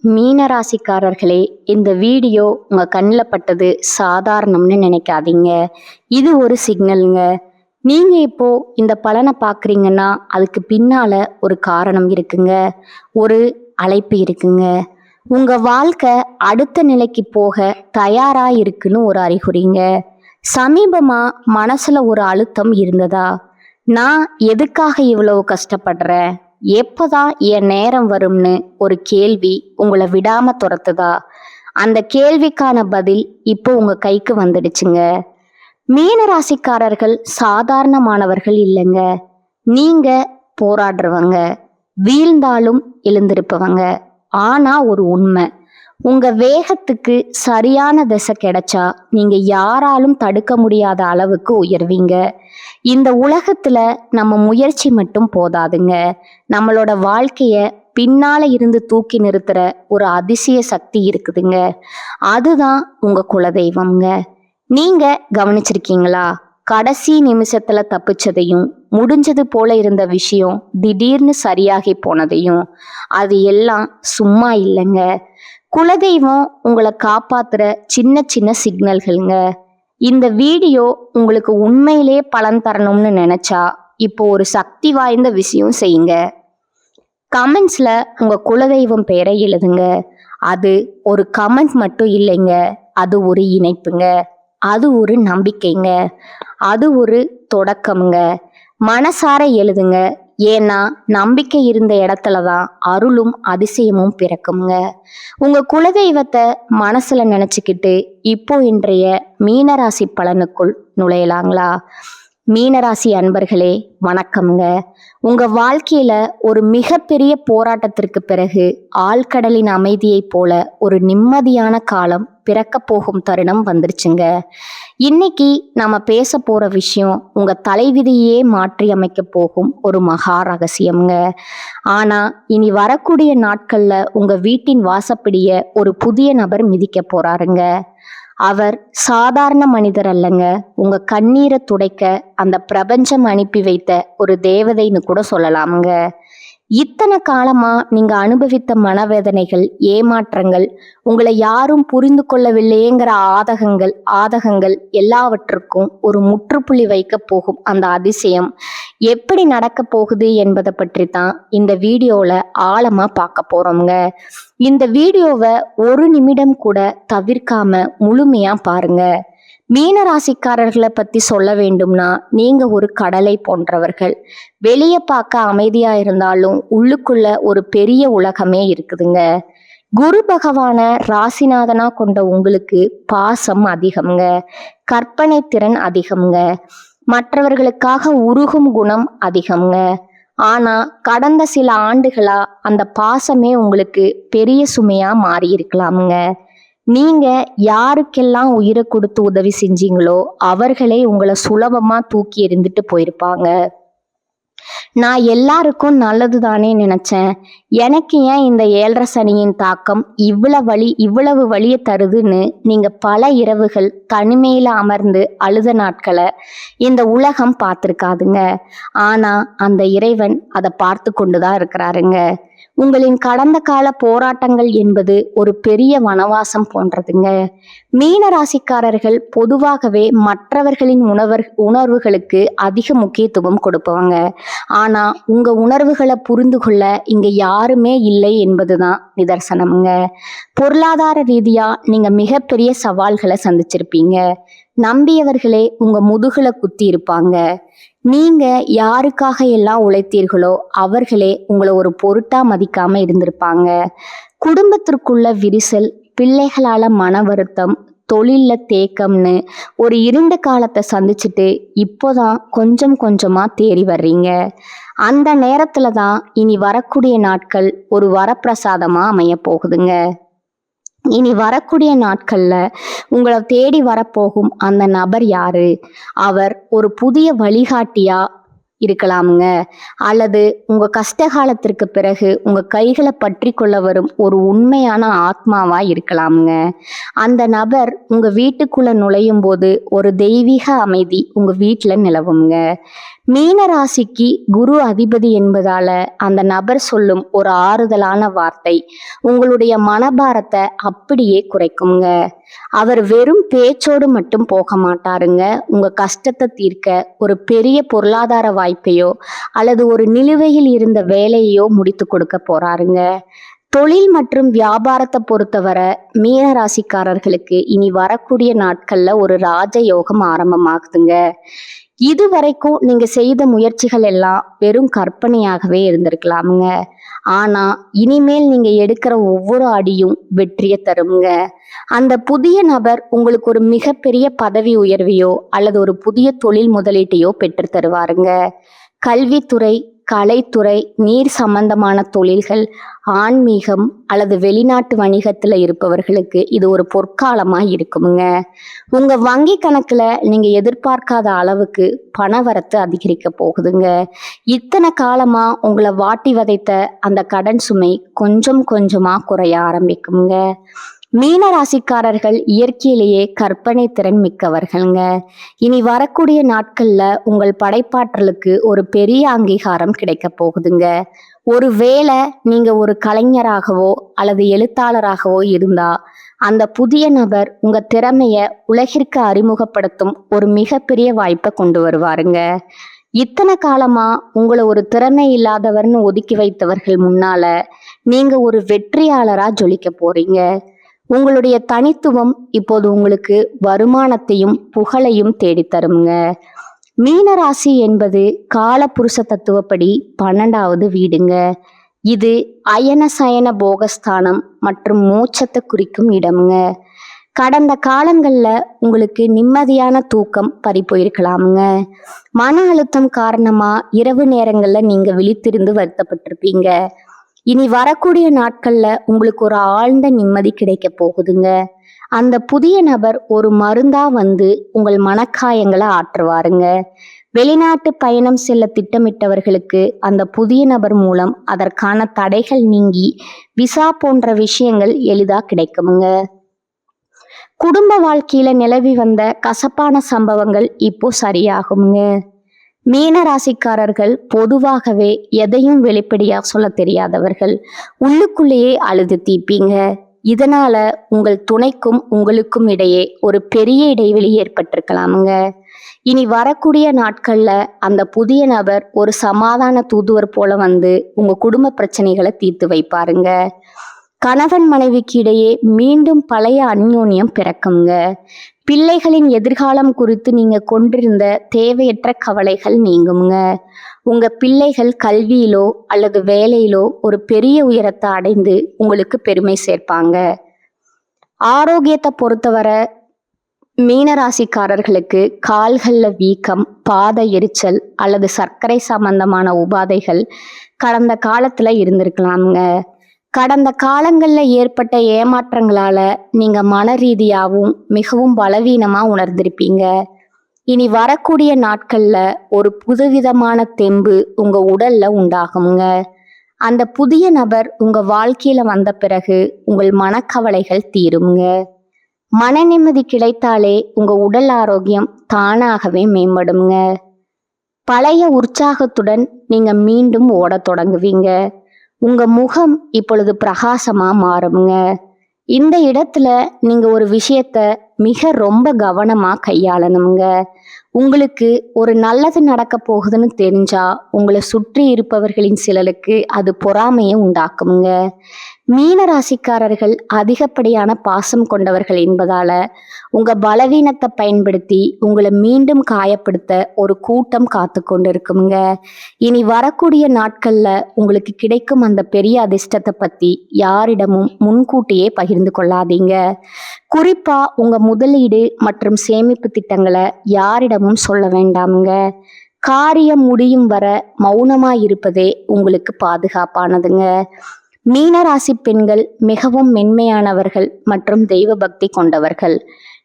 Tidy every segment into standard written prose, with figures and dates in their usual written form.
மீனராசிக்காரர்களே, இந்த வீடியோ உங்க கண்ணில் பட்டது சாதாரணம்னு நினைக்காதீங்க. இது ஒரு சிக்னலுங்க. நீங்க இப்போ இந்த பலனை பார்க்குறீங்கன்னா அதுக்கு பின்னால ஒரு காரணம் இருக்குங்க. ஒரு அழைப்பு இருக்குங்க. உங்க வாழ்க்கை அடுத்த நிலைக்கு போக தயாரா இருக்குன்னு ஒரு அறிகுறிங்க. சமீபமா மனசுல ஒரு அழுத்தம் இருந்ததா? நான் எதுக்காக இவ்வளவு கஷ்டப்படுறேன், எப்போதான் என் நேரம் வரும்னு ஒரு கேள்வி உங்களை விடாம துரத்துதா? அந்த கேள்விக்கான பதில் இப்போ உங்க கைக்கு வந்துடுச்சுங்க. மீன ராசிக்காரர்கள் சாதாரணமானவர்கள் இல்லைங்க. நீங்க போராடுறவங்க, வீழ்ந்தாலும் எழுந்திருப்பவங்க. ஆனா ஒரு உண்மை, உங்க வேகத்துக்கு சரியான திசை கிடைச்சா நீங்க யாராலும் தடுக்க முடியாத அளவுக்கு உயர்வீங்க. இந்த உலகத்துல நம்ம முயற்சி மட்டும் போதாதுங்க. நம்மளோட வாழ்க்கைய பின்னால இருந்து தூக்கி நிறுத்துற ஒரு அதிசய சக்தி இருக்குதுங்க. அதுதான் உங்க குலதெய்வம்ங்க. நீங்க கவனிச்சிருக்கீங்களா? கடைசி நிமிஷத்துல தப்பிச்சதையும், முடிஞ்சது போல இருந்த விஷயம் திடீர்னு சரியாகி போனதையும், அது எல்லாம் சும்மா இல்லைங்க. குலதெய்வம் உங்களை காப்பாத்துற சின்ன சின்ன சிக்னல்கள்ங்க. இந்த வீடியோ உங்களுக்கு உண்மையிலே பலன் தரணும்னு நினைச்சா இப்போ ஒரு சக்தி வாய்ந்த விஷயம் செய்யுங்க. கமெண்ட்ஸ்ல உங்க குலதெய்வம் பெயரை எழுதுங்க. அது ஒரு கமெண்ட் மட்டும் இல்லைங்க, அது ஒரு இணைப்புங்க. அது ஒரு நம்பிக்கைங்க. அது ஒரு தொடக்கம்ங்க. மனசார எழுதுங்க. ஏன்னா நம்பிக்கை இருந்த இடத்துலதான் அருளும் அதிசயமும் பிறக்குங்க. உங்க குலதெய்வத்தை மனசுல நினைச்சுக்கிட்டு இப்போ இன்றைய மீனராசி பலனுக்குள் நுழையலாங்களா? மீனராசி அன்பர்களே, வணக்கம்ங்க. உங்க வாழ்க்கையில ஒரு மிகப்பெரிய போராட்டத்திற்கு பிறகு ஆழ்கடலின் அமைதியை போல ஒரு நிம்மதியான காலம் பிறக்க போகும் தருணம் வந்துருச்சுங்க. இன்னைக்கு நாம பேச போற விஷயம் உங்க தலைவிதியே மாற்றி அமைக்க போகும் ஒரு மகா ரகசியம்ங்க. ஆனா இனி வரக்கூடிய நாட்கள்ல உங்க வீட்டின் வாசப்படிய ஒரு புதிய நபர் மிதிக்க போறாருங்க. அவர் சாதாரண மனிதர் அல்லங்க. உங்க கண்ணீரை துடைக்க அந்த பிரபஞ்சம் அனுப்பி வைத்த ஒரு தேவதைன்னு கூட சொல்லலாமுங்க. இத்தனை காலமா நீங்க அனுபவித்த மனவேதனைகள், ஏமாற்றங்கள், உங்களை யாரும் புரிந்து கொள்ளவில்லையேங்கிற ஆதகங்கள் எல்லாவற்றுக்கும் ஒரு முற்றுப்புள்ளி வைக்க போகும் அந்த அதிசயம் எப்படி நடக்க போகுது என்பதை பற்றி தான் இந்த வீடியோல ஆழமா பார்க்க போறோம்ங்க. இந்த வீடியோவை ஒரு நிமிடம் கூட தவிர்க்காம முழுமையா பாருங்க. மீனராசிக்காரர்களை பத்தி சொல்ல வேண்டும்னா, நீங்க ஒரு கடலை போன்றவர்கள். வெளியே பார்க்க அமைதியா இருந்தாலும் உள்ளுக்குள்ள ஒரு பெரிய உலகமே இருக்குதுங்க. குரு பகவான ராசிநாதனா கொண்ட உங்களுக்கு பாசம் அதிகம்ங்க, கற்பனை திறன் அதிகம்ங்க, மற்றவர்களுக்காக உருகும் குணம் அதிகம்ங்க. ஆனா கடந்த சில ஆண்டுகளா அந்த பாசமே உங்களுக்கு பெரிய சுமையா மாறி இருக்கலாமுங்க. நீங்க யாருக்கெல்லாம் உயிரை கொடுத்து உதவி செஞ்சீங்களோ அவர்களே உங்களை சுலபமா தூக்கி எறிந்துட்டு போயிருப்பாங்க. நான் எல்லாருக்கும் நல்லது தானே நினைச்சேன், எனக்கு ஏன் இந்த 7.5 சனியின் தாக்கம் இவ்வளவு வலியை தருதுன்னு நீங்க பல இரவுகள் தனிமையில அமர்ந்து அழுத நாட்களை இந்த உலகம் பார்த்துருக்காதுங்க. ஆனா அந்த இறைவன் அதை பார்த்து கொண்டுதான் இருக்கிறாருங்க. உங்களின் கடந்த கால போராட்டங்கள் என்பது ஒரு பெரிய வனவாசம் போன்றதுங்க. மீன ராசிக்காரர்கள் பொதுவாகவே மற்றவர்களின் உணர்வுகளுக்கு அதிக முக்கியத்துவம் கொடுப்பவங்க. ஆனா உங்க உணர்வுகளை புரிந்து கொள்ள இங்க யாருமே இல்லை என்பதுதான் நிதர்சனம்ங்க. பொருளாதார ரீதியா நீங்க மிகப்பெரிய சவால்களை சந்திச்சிருப்பீங்க. நம்பியவர்களே உங்க முதுகுல குத்தி இருப்பாங்க. நீங்க யாருக்காக எல்லாம் உழைத்தீர்களோ அவர்களே உங்களை ஒரு பொருட்டா மதிக்காம இருந்திருப்பாங்க. குடும்பத்திற்குள்ள விரிசல், பிள்ளைகளால மன வருத்தம், தொழில்ல தேக்கம்னு ஒரு இருண்ட காலத்தை சந்திச்சுட்டு இப்போதான் கொஞ்சம் கொஞ்சமா தேறி வர்றீங்க. அந்த நேரத்துல தான் இனி வரக்கூடிய நாட்கள் ஒரு வரப்பிரசாதமா அமைய போகுதுங்க. இனி வரக்கூடிய நாட்கள்ல உங்களை தேடி வரப்போகும் அந்த நபர் யாரு? அவர் ஒரு புதிய வழிகாட்டியா, இருக்கலாமுங்க. அல்லது உங்க கஷ்ட காலத்திற்கு பிறகு உங்க கைகளை பற்றி கொள்ள வரும் ஒரு உண்மையான ஆத்மாவா இருக்கலாமுங்க. அந்த நபர் உங்க வீட்டுக்குள்ள நுழையும் போது ஒரு தெய்வீக அமைதி உங்க வீட்டுல நிலவுங்க. மீன ராசிக்கு குரு அதிபதி என்பதால அந்த நபர் சொல்லும் ஒரு ஆறுதலான வார்த்தை உங்களுடைய மனபாரத்தை அப்படியே குறைக்குங்க. அவர் வெறும் பேச்சோடு மட்டும் போக மாட்டாருங்க. உங்க கஷ்டத்தை தீர்க்க ஒரு பெரிய பொருளாதார வாய்ப்பையோ அல்லது ஒரு நிலுவையில் இருந்த வேலையோ முடித்து கொடுக்க போறாருங்க. தொழில் மற்றும் வியாபாரத்தை பொறுத்தவரை மீன ராசிக்காரர்களுக்கு இனி வரக்கூடிய நாட்கள்ல ஒரு ராஜயோகம் ஆரம்பமாகுதுங்க. இதுவரைக்கும் நீங்க செய்த முயற்சிகள் எல்லாம் வெறும் கற்பனையாகவே இருந்திருக்கலாமுங்க. ஆனா இனிமேல் நீங்க எடுக்கிற ஒவ்வொரு அடியும் வெற்றியை தருங்க. அந்த புதிய நபர் உங்களுக்கு ஒரு மிகப்பெரிய பதவி உயர்வையோ அல்லது ஒரு புதிய தொழில் முதலீட்டையோ பெற்று தருவாருங்க. கல்வித்துறை, கலைத்துறை, நீர் சம்பந்தமான தொழில்கள், ஆன்மீகம் அல்லது வெளிநாட்டு வணிகத்துல இருப்பவர்களுக்கு இது ஒரு பொற்காலமா இருக்குமுங்க. உங்க வங்கி கணக்குல நீங்க எதிர்பார்க்காத அளவுக்கு பணவரத்து அதிகரிக்க போகுதுங்க. இத்தனை காலமா உங்களை வாட்டி வதைத்த அந்த கடன் சுமை கொஞ்சம் கொஞ்சமா குறைய ஆரம்பிக்குங்க. மீன ராசிக்காரர்கள் இயற்கையிலேயே கற்பனை திறன் மிக்கவர்கள்ங்க. இனி வரக்கூடிய நாட்கள்ல உங்கள் படைப்பாற்றலுக்கு ஒரு பெரிய அங்கீகாரம் கிடைக்க போகுதுங்க. ஒருவேளை நீங்க ஒரு கலைஞராகவோ அல்லது எழுத்தாளராகவோ இருந்தா அந்த புதிய நபர் உங்க திறமைய உலகிற்கு அறிமுகப்படுத்தும் ஒரு மிகப்பெரிய வாய்ப்பை கொண்டு வருவாருங்க. இத்தனை காலமா உங்களை ஒரு திறமை இல்லாதவர்னு ஒதுக்கி வைத்தவர்கள் முன்னால நீங்க ஒரு வெற்றியாளரா ஜொலிக்க போறீங்க. உங்களுடைய தனித்துவம் இப்போது உங்களுக்கு வருமானத்தையும் புகழையும் தேடித்தருங்க. மீனராசி என்பது காலபுருஷ தத்துவப்படி 12வது வீடுங்க. இது அயன சயன போகஸ்தானம் மற்றும் மோட்சத்தை குறிக்கும் இடமுங்க. கடந்த காலங்கள்ல உங்களுக்கு நிம்மதியான தூக்கம் பறிப்போயிருக்கலாமுங்க. மன அழுத்தம் காரணமா இரவு நேரங்கள்ல நீங்க விழித்திருந்து வருத்தப்பட்டிருப்பீங்க. இனி வரக்கூடிய நாட்கள்ல உங்களுக்கு ஒரு ஆழ்ந்த நிம்மதி கிடைக்க போகுதுங்க. அந்த புதிய நபர் ஒரு மருந்தா வந்து உங்கள் மனக்காயங்களை ஆற்றுவாருங்க. வெளிநாட்டு பயணம் செல்ல திட்டமிட்டவர்களுக்கு அந்த புதிய நபர் மூலம் அதற்கான தடைகள் நீங்கி விசா போன்ற விஷயங்கள் எளிதா கிடைக்குமுங்க. குடும்ப வாழ்க்கையில நிலவி வந்த கசப்பான சம்பவங்கள் இப்போ சரியாகுங்க. மீன ராசிக்காரர்கள் பொதுவாகவே எதையும் வெளிப்படையா சொல்ல தெரியாதவர்கள். உள்ளுக்குள்ளேயே அழுது தீப்பீங்க. இதனால உங்கள் துணைக்கும் உங்களுக்கும் இடையே ஒரு பெரிய இடைவெளி ஏற்பட்டிருக்கலாமுங்க. இனி வரக்கூடிய நாட்கள்ல அந்த புதிய நபர் ஒரு சமாதான தூதுவர் போல வந்து உங்க குடும்ப பிரச்சனைகளை தீர்த்து வைப்பாருங்க. கணவன் மனைவிக்கு இடையே மீண்டும் பழைய அந்யோன்யம் பிறக்குங்க. பிள்ளைகளின் எதிர்காலம் குறித்து நீங்க கொண்டிருந்த தேவையற்ற கவலைகள் நீங்குங்க. உங்க பிள்ளைகள் கல்வியிலோ அல்லது வேலையிலோ ஒரு பெரிய உயரத்தை அடைந்து உங்களுக்கு பெருமை சேர்ப்பாங்க. ஆரோக்கியத்தை பொறுத்தவரை மீனராசிக்காரர்களுக்கு கால்கள்ல வீக்கம், பாத எரிச்சல் அல்லது சர்க்கரை சம்பந்தமான உபாதைகள் கடந்த காலத்துல இருந்திருக்கலாமுங்க. கடந்த காலங்கள்ல ஏற்பட்ட ஏமாற்றங்களால நீங்க மன ரீதியாகவும் மிகவும் பலவீனமா உணர்ந்திருப்பீங்க. இனி வரக்கூடிய நாட்கள்ல ஒரு புதுவிதமான தெம்பு உங்க உடல்ல உண்டாகுங்க. அந்த புதிய நபர் உங்க வாழ்க்கையில வந்த பிறகு உங்கள் மனக்கவலைகள் தீருங்க. மன நிம்மதி கிடைத்தாலே உங்க உடல் ஆரோக்கியம் தானாகவே மேம்படுங்க. பழைய உற்சாகத்துடன் நீங்க மீண்டும் ஓடத் தொடங்குவீங்க. உங்க முகம் இப்பொழுது பிரகாசமா மாறுங்க. இந்த இடத்துல நீங்க ஒரு விஷயத்த மிக ரொம்ப கவனமா கையாளணுங்க. உங்களுக்கு ஒரு நல்லது நடக்க போகுதுன்னு தெரிஞ்சா உங்களை சுற்றி இருப்பவர்களின் சிலருக்கு அது பொறாமையை உண்டாக்குங்க. மீன ராசிக்காரர்கள் அதிகப்படியான பாசம் கொண்டவர்கள் என்பதால உங்க பலவீனத்தை பயன்படுத்தி உங்களை மீண்டும் காயப்படுத்த ஒரு கூட்டம் காத்து கொண்டு இருக்குங்க. இனி வரக்கூடிய நாட்கள்ல உங்களுக்கு கிடைக்கும் அந்த பெரிய அதிர்ஷ்டத்தை பத்தி யாரிடமும் முன்கூட்டியே பகிர்ந்து கொள்ளாதீங்க. குறிப்பா உங்க முதலீடு மற்றும் சேமிப்பு திட்டங்களை யாரிடமும் சொல்ல வேண்டாமுங்க. காரியம் முடியும் வர மௌனமா இருப்பதே உங்களுக்கு பாதுகாப்பானதுங்க. மீனராசி பெண்கள் மிகவும் மென்மையானவர்கள் மற்றும் தெய்வ பக்தி கொண்டவர்கள்.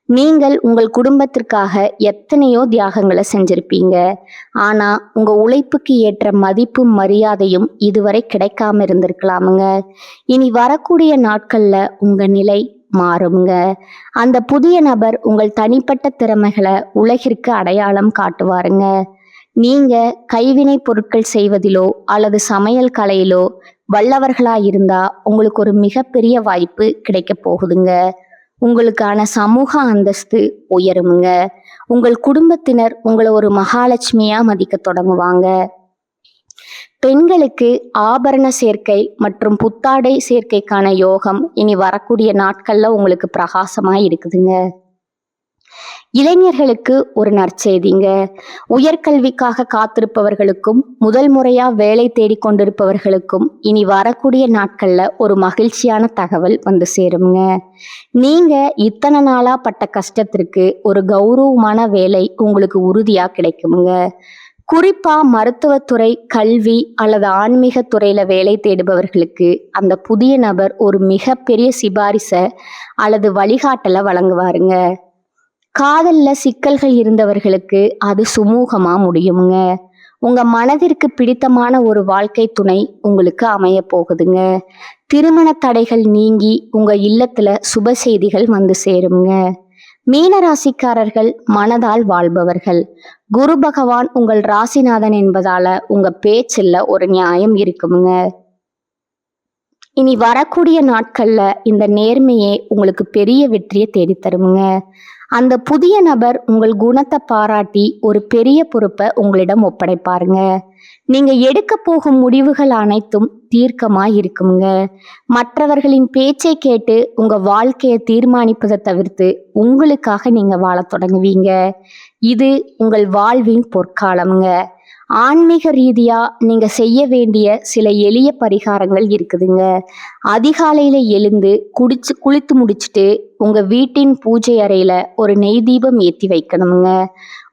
நீங்கள் உங்கள் குடும்பத்திற்காக எத்தனையோ தியாகங்களை செஞ்சிருப்பீங்க. ஆனா உங்க உழைப்புக்கு ஏற்ற மதிப்பும் மரியாதையும் இதுவரை கிடைக்காம இருந்திருக்கலாமுங்க. இனி வரக்கூடிய நாட்கள்ல உங்க நிலை மாறுங்க. அந்த புதிய நபர் உங்கள் தனிப்பட்ட திறமைகளை உலகிற்கு அடையாளம் காட்டுவாருங்க. நீங்க கைவினை பொருட்கள் செய்வதிலோ அல்லது சமையல் கலையிலோ வல்லவர்களா இருந்தா உங்களுக்கு ஒரு மிகப்பெரிய வாய்ப்பு கிடைக்க போகுதுங்க. உங்களுக்கான சமூக அந்தஸ்து உயருமுங்க. உங்கள் குடும்பத்தினர் உங்களை ஒரு மகாலட்சுமியா மதிக்க தொடங்குவாங்க. பெண்களுக்கு ஆபரண சேர்க்கை மற்றும் புத்தாடை சேர்க்கைக்கான யோகம் இனி வரக்கூடிய நாட்கள்ல உங்களுக்கு பிரகாசமா இருக்குதுங்க. இளைஞர்களுக்கு ஒரு நற்செய்திங்க. உயர்கல்விக்காக காத்திருப்பவர்களுக்கும் முதல் முறையா வேலை தேடிக் கொண்டிருப்பவர்களுக்கும் இனி வரக்கூடிய நாட்கள்ல ஒரு மகிழ்ச்சியான தகவல் வந்து சேருங்க. நீங்க இத்தனை நாளா பட்ட கஷ்டத்திற்கு ஒரு கௌரவமான வேலை உங்களுக்கு உறுதியா கிடைக்குங்க. குறிப்பா மருத்துவத்துறை, கல்வி அல்லது ஆன்மீக துறையில வேலை தேடுபவர்களுக்கு அந்த புதிய நபர் ஒரு மிகப்பெரிய சிபாரிசை அல்லது வழிகாட்டலை வழங்குவாருங்க. காதல்ல சிக்கல்கள் இருந்தவர்களுக்கு அது சுமூகமா முடியுங்க. உங்க மனதிற்கு பிடித்தமான ஒரு வாழ்க்கை துணை உங்களுக்கு அமைய போகுதுங்க. திருமண தடைகள் நீங்கி உங்க இல்லத்துல சுப செய்திகள் வந்து சேருங்க. மீன ராசிக்காரர்கள் மனதால் வாழ்பவர்கள். குரு பகவான் உங்கள் ராசிநாதன் என்பதால உங்க பேச்சில் ஒரு நியாயம் இருக்குங்க. இனி வரக்கூடிய நாட்கள்ல இந்த நேர்மையே உங்களுக்கு பெரிய வெற்றியை தேடித்தருங்க. அந்த புதிய நபர் உங்கள் குணத்தை பாராட்டி ஒரு பெரிய பொறுப்பை உங்களிடம் ஒப்படைப்பாருங்க. நீங்க எடுக்க போகும் முடிவுகள் அனைத்தும் தீர்க்கமாய் இருக்குங்க. மற்றவர்களின் பேச்சை கேட்டு உங்க வாழ்க்கையை தீர்மானிப்பதை தவிர்த்து உங்களுக்காக நீங்க வாழத் தொடங்குவீங்க. இது உங்கள் வாழ்வின் பொற்காலம்ங்க. ஆன்மீக ரீதியா நீங்க செய்ய வேண்டிய சில எளிய பரிகாரங்கள் இருக்குதுங்க. அதிகாலையில எழுந்து குளித்து முடிச்சுட்டு உங்க வீட்டின் பூஜை அறையில ஒரு நெய் தீபம் ஏற்றி வைக்கணுங்க.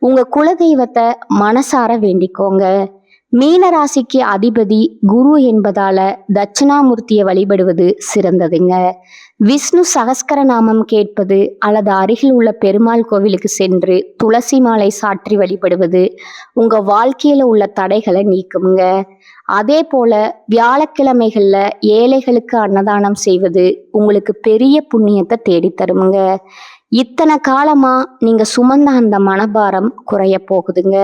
உங்க குலதெய்வத்தை மனசார வேண்டிக்கோங்க. மீன ராசிக்கு அதிபதி குரு என்பதால தட்சிணாமூர்த்தியை வழிபடுவது சிறந்ததுங்க. விஷ்ணு சகஸ்கர நாமம் கேட்பது அல்லது அருகில் உள்ள பெருமாள் கோவிலுக்கு சென்று துளசி மாலை சாற்றி வழிபடுவது உங்க வாழ்க்கையில உள்ள தடைகளை நீக்குங்க. அதே போல வியாழக்கிழமைகள்ல ஏழைகளுக்கு அன்னதானம் செய்வது உங்களுக்கு பெரிய புண்ணியத்தை தேடித்தருமுங்க. இத்தனை காலமா நீங்க சுமந்த அந்த மனபாரம் குறைய போகுதுங்க.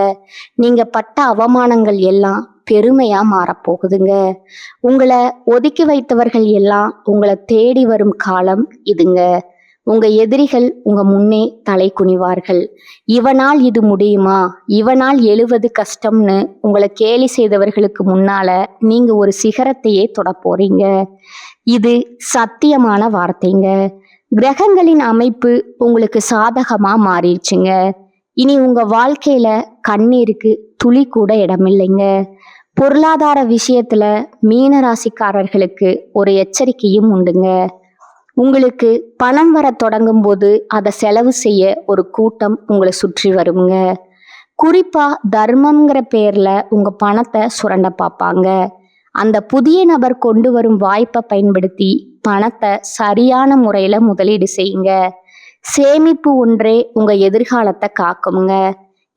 நீங்க பட்ட அவமானங்கள் எல்லாம் பெருமையா மாறப்போகுதுங்க. உங்களை ஒதுக்கி வைத்தவர்கள் எல்லாம் உங்களை தேடி வரும் காலம் இதுங்க. உங்க எதிரிகள் உங்க முன்னே தலை குனிவார்கள். இவனால் இது முடியுமா, இவனால் எழுவது கஷ்டம்னு உங்களை கேலி செய்தவர்களுக்கு முன்னால நீங்க ஒரு சிகரத்தையே தொட போறீங்க. இது சத்தியமான வார்த்தைங்க. கிரகங்களின் அமைப்பு உங்களுக்கு சாதகமா மாறிடுச்சுங்க. இனி உங்க வாழ்க்கையில கண்ணீருக்கு துளி கூட இடமில்லைங்க. பொருளாதார விஷயத்துல மீன ராசிக்காரர்களுக்கு ஒரு எச்சரிக்கையும் உண்டுங்க. உங்களுக்கு பணம் வர தொடங்கும் போது அதை செலவு செய்ய ஒரு கூட்டம் உங்களை சுற்றி வருங்க. குறிப்பா தர்மம்ங்கிற பேர்ல உங்க பணத்தை சுரண்ட பார்ப்பாங்க. அந்த புதிய நபர் கொண்டு வரும் வாய்ப்பை பயன்படுத்தி பணத்தை சரியான முறையில முதலீடு செய்யுங்க. சேமிப்பு ஒன்றே உங்க எதிர்காலத்தை காக்குங்க.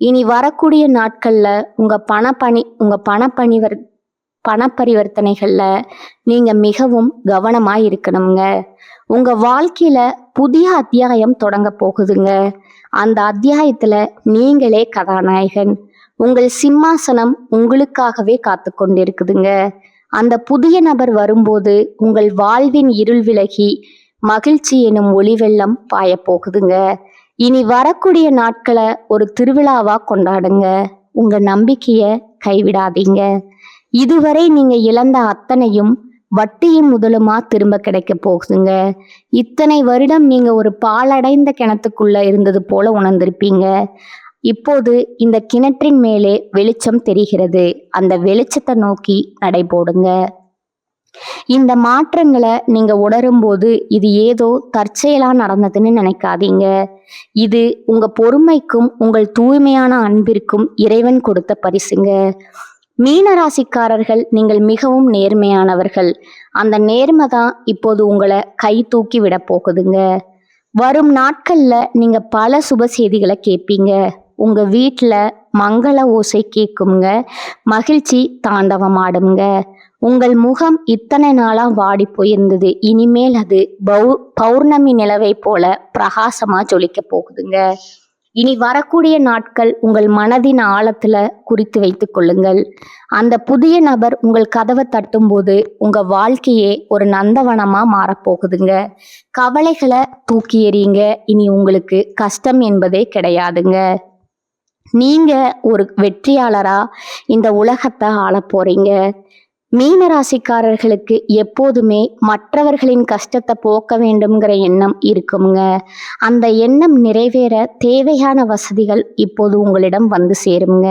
இனி வரக்கூடிய நாட்கள்ல உங்க பண பரிவர்த்தனைகள்ல நீங்க மிகவும் கவனமா இருக்கணுங்க. உங்க வாழ்க்கையில புதிய அத்தியாயம் தொடங்க போகுதுங்க. அந்த அத்தியாயத்துல நீங்களே கதாநாயகன். உங்கள் சிம்மாசனம் உங்களுக்காகவே காத்து கொண்டிருக்குதுங்க. அந்த புதிய நபர் வரும்போது உங்கள் வாழ்வின் இருள் விலகி மகிழ்ச்சி எனும் ஒளி வெள்ளம் பாய போகுதுங்க. இனி வரக்கூடிய நாட்களை ஒரு திருவிழாவா கொண்டாடுங்க. உங்க நம்பிக்கைய கைவிடாதீங்க. இதுவரை நீங்க இழந்த அத்தனையும் வட்டியும் முதலுமா திரும்ப கிடைக்க போகுதுங்க. இத்தனை வருடம் நீங்க ஒரு பாலடைந்த கிணத்துக்குள்ள இருந்தது போல உணர்ந்திருப்பீங்க. இப்போது இந்த கிணற்றின் மேலே வெளிச்சம் தெரிகிறது. அந்த வெளிச்சத்தை நோக்கி நடைபோடுங்க. இந்த மாற்றங்களை நீங்க உணரும்போது இது ஏதோ தற்செயலா நடந்ததுன்னு நினைக்காதீங்க. இது உங்க பொறுமைக்கும் உங்கள் தூய்மையான அன்பிற்கும் இறைவன் கொடுத்த பரிசுங்க. மீனராசிக்காரர்கள் நீங்கள் மிகவும் நேர்மையானவர்கள். அந்த நேர்மை தான் இப்போது உங்களை கை தூக்கி விட போகுதுங்க. வரும் நாட்கள்ல நீங்க பல சுப செய்திகளை கேட்பீங்க. உங்க வீட்ல மங்கள ஓசை கேட்குங்க. மகிழ்ச்சி தாண்டவமாடுங்க. உங்கள் முகம் இத்தனை நாளா வாடி போயிருந்தது. இனிமேல் அது பௌர்ணமி நிலவை போல பிரகாசமா ஜொலிக்க போகுதுங்க. இனி வரக்கூடிய நாட்கள் உங்கள் மனதின் ஆழத்துல குறித்து வைத்துக் கொள்ளுங்கள். அந்த புதிய நபர் உங்கள் கதவை தட்டும்போது உங்க வாழ்க்கையே ஒரு நந்தவனமா மாறப்போகுதுங்க. கவலைகளை தூக்கி எறியுங்க. இனி உங்களுக்கு கஷ்டம் என்பதே கிடையாதுங்க. நீங்க ஒரு வெற்றியாளரா இந்த உலகத்தை ஆளப் போறீங்க. மீன ராசிக்காரர்களுக்கு எப்போதுமே மற்றவர்களின் கஷ்டத்தை போக்க வேண்டும்ங்கிற எண்ணம் இருக்குங்க. அந்த எண்ணம் நிறைவேற தேவையான வசதிகள் இப்போது உங்களிடம் வந்து சேருங்க.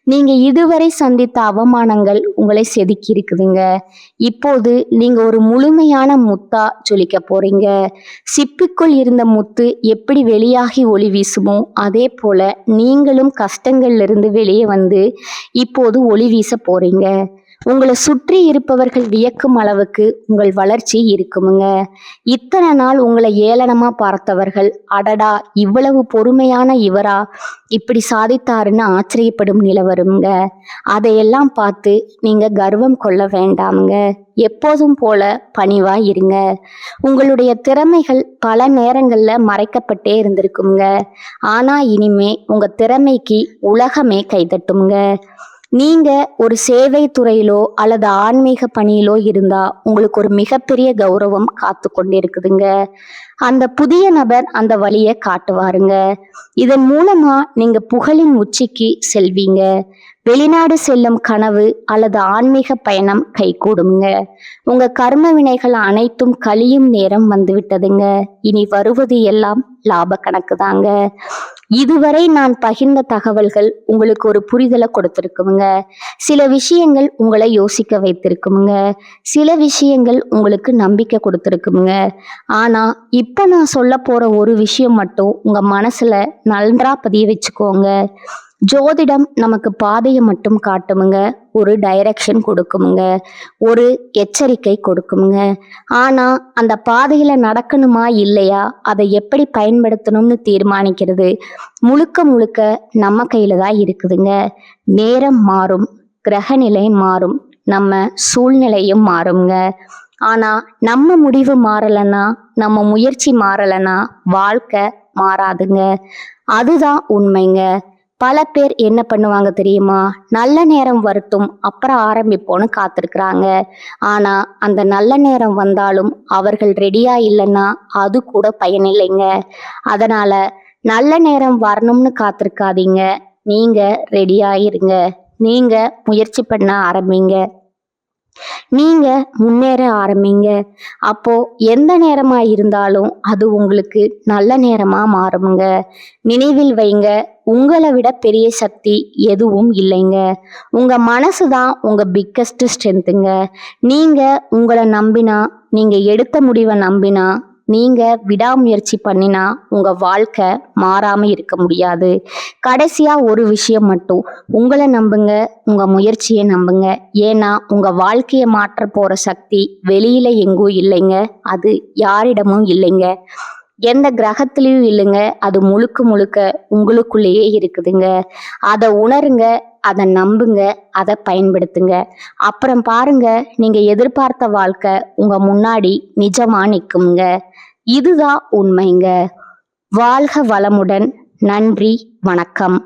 நீங்க இதுவரை சந்தித்த அவமானங்கள் உங்களை செதுக்கி இருக்குதுங்க. இப்போது நீங்க ஒரு முழுமையான முத்தா ஜொலிக்க போறீங்க. சிப்பிக்குள் இருந்த முத்து எப்படி வெளியாகி ஒளி வீசுமோ அதே போல நீங்களும் கஷ்டங்கள்ல இருந்து வெளியே வந்து இப்போது ஒளி வீச போறீங்க. உங்களை சுற்றி இருப்பவர்கள் வியக்கும் அளவுக்கு உங்கள் வளர்ச்சி இருக்குமுங்க. இத்தனை நாள் உங்களை ஏளனமா பார்த்தவர்கள், அடடா இவ்வளவு பொறுமையான இவரா இப்படி சாதித்தாருன்னு ஆச்சரியப்படும் நிலை வருங்க. அதையெல்லாம் பார்த்து நீங்க கர்வம் கொள்ள வேண்டாமுங்க. எப்போதும் போல பணிவா இருங்க. உங்களுடைய திறமைகள் பல நேரங்கள்ல மறைக்கப்பட்டே இருந்திருக்குங்க. ஆனா இனிமே உங்க திறமைக்கு உலகமே கைதட்டுங்க. நீங்க ஒரு சேவை துறையிலோ அல்லது ஆன்மீக பணியிலோ இருந்தா உங்களுக்கு ஒரு மிகப்பெரிய கௌரவம் காத்து கொண்டிருக்குதுங்க. அந்த புதிய நபர் அந்த வழியை காட்டுவாருங்க. இதன் மூலமா நீங்க புகழின் உச்சிக்கு செல்வீங்க. வெளிநாடு செல்லும் கனவு அல்லது ஆன்மீக பயணம் கைகூடுங்க. உங்க கர்ம வினைகள் அனைத்தும் கழியும் நேரம் வந்துவிட்டதுங்க. இனி வருவது எல்லாம் லாப கணக்கு தாங்க. இதுவரை நான் பகிர்ந்த தகவல்கள் உங்களுக்கு ஒரு புரிதலை கொடுத்திருக்குங்க. சில விஷயங்கள் உங்களை யோசிக்க வைத்திருக்குங்க. சில விஷயங்கள் உங்களுக்கு நம்பிக்கை கொடுத்திருக்குங்க. ஆனா இப்ப நான் சொல்ல போற ஒரு விஷயம் மட்டும் உங்க மனசுல நன்றா பதிய வச்சுக்கோங்க. ஜோதிடம் நமக்கு பாதையை மட்டும் காட்டுமுங்க, ஒரு டைரக்ஷன் கொடுக்குமுங்க, ஒரு எச்சரிக்கை கொடுக்குமுங்க. ஆனா அந்த பாதையில நடக்கணுமா இல்லையா, அதை எப்படி பயன்படுத்தணும்னு தீர்மானிக்கிறது முழுக்க முழுக்க நம்ம கையில தான் இருக்குதுங்க. நேரம் மாறும், கிரகநிலை மாறும், நம்ம சூழ்நிலையும் மாறுங்க. ஆனா நம்ம முடிவு மாறலைன்னா, நம்ம முயற்சி மாறலைன்னா வாழ்க்கை மாறாதுங்க. அதுதான் உண்மைங்க. பல பேர் என்ன பண்ணுவாங்க தெரியுமா, நல்ல நேரம் வரட்டும் அப்புறம் ஆரம்பிப்போன்னு காத்திருக்கிறாங்க. ஆனா அந்த நல்ல நேரம் வந்தாலும் அவர்கள் ரெடியா இல்லைன்னா அது கூட பயனில்லைங்க. அதனால நல்ல நேரம் வரணும்னு காத்திருக்காதீங்க. நீங்க ரெடியா இருங்க. நீங்க முயற்சி பண்ண ஆரம்பிங்க. நீங்க முன்னேற ஆரம்பிங்க. அப்போ எந்த நேரமா இருந்தாலும் அது உங்களுக்கு நல்ல நேரமா மாறுங்க. நினைவில் வைங்க, உங்களை விட பெரிய சக்தி எதுவும் இல்லைங்க. உங்க மனசுதான் உங்க பிக்கஸ்ட் ஸ்ட்ரென்த்துங்க. நீங்க உங்களை நம்பினா, நீங்க எடுத்த முடிவை நம்பினா, நீங்க விடாமுயற்சி பண்ணினா உங்க வாழ்க்கை மாறாம இருக்க முடியாது. கடைசியா ஒரு விஷயம் மட்டும், உங்களை நம்புங்க, உங்க முயற்சியை நம்புங்க. ஏன்னா உங்க வாழ்க்கையை மாற்ற போற சக்தி வெளியில எங்கும் இல்லைங்க. அது யாரிடமும் இல்லைங்க, எந்த கிரகத்திலையும் இல்லைங்க. அது முழுக்க முழுக்க உங்களுக்குள்ளேயே இருக்குதுங்க. அதை உணருங்க, அதை நம்புங்க, அதை பயன்படுத்துங்க. அப்புறம் பாருங்க, நீங்க எதிர்பார்த்த வாழ்க்கை உங்க முன்னாடி நிஜமா நிற்குங்க. இதுதான் உண்மைங்க. வாழ்க வளமுடன். நன்றி, வணக்கம்.